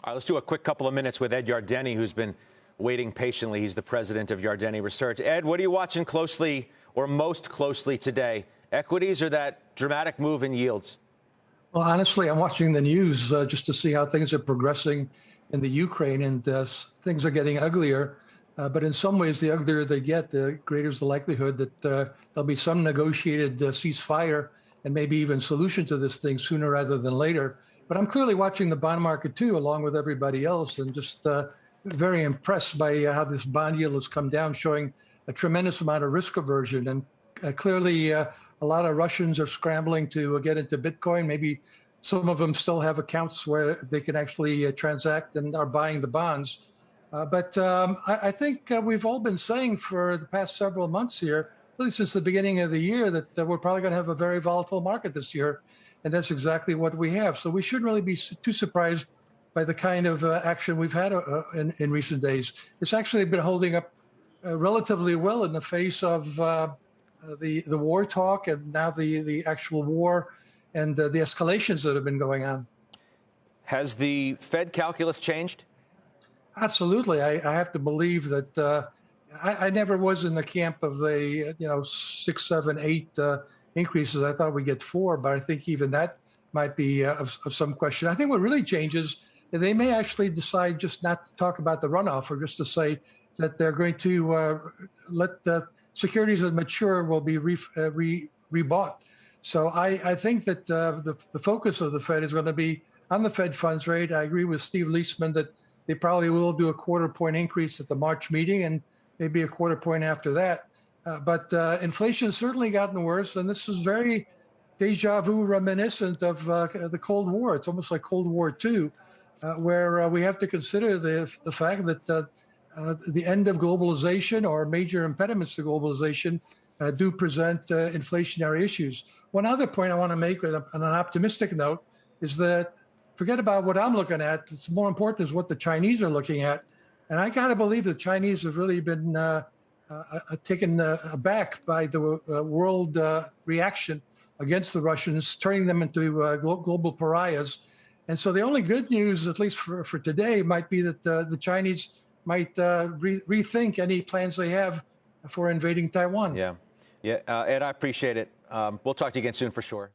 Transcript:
All right, let's do a quick couple of minutes with Ed Yardeni, who's been waiting patiently. He's the president of Yardeni Research. Ed, what are you watching closely or most closely today? Equities or that dramatic move in yields? Well, honestly, I'm watching the news just to see how things are progressing in the Ukraine, and things are getting uglier. But in some ways, the uglier they get, the greater is the likelihood that there'll be some negotiated ceasefire and maybe even solution to this thing sooner rather than later. But I'm clearly watching the bond market, too, along with everybody else, and just very impressed by how this bond yield has come down, showing a tremendous amount of risk aversion. And clearly, a lot of Russians are scrambling to get into Bitcoin. Maybe some of them still have accounts where they can actually transact and are buying the bonds. But I think we've all been saying for the past several months here, really since the beginning of the year, that we're probably going to have a very volatile market this year. And that's exactly what we have. So we shouldn't really be too surprised by the kind of action we've had in recent days. It's actually been holding up relatively well in the face of the war talk and now the actual war and the escalations that have been going on. Has the Fed calculus changed? Absolutely. I have to believe that I never was in the camp of the 6, 7, 8 increases. I thought we'd get 4, but I think even that might be of some question. I think what really changes, they may actually decide just not to talk about the runoff, or just to say that they're going to let the securities that mature will be rebought. So I think that the focus of the Fed is going to be on the Fed funds rate. I agree with Steve Leisman that they probably will do a quarter-point increase at the March meeting and maybe a quarter point after that. But inflation has certainly gotten worse, and this is very deja vu reminiscent of the Cold War. It's almost like Cold War II, where we have to consider the fact that the end of globalization or major impediments to globalization do present inflationary issues. One other point I want to make on an optimistic note is that forget about what I'm looking at. It's more important is what the Chinese are looking at. And I got to believe the Chinese have really been taken aback by the world reaction against the Russians, turning them into global pariahs. And so the only good news, at least for today, might be that the Chinese might rethink any plans they have for invading Taiwan. Yeah. Ed, I appreciate it. We'll talk to you again soon for sure.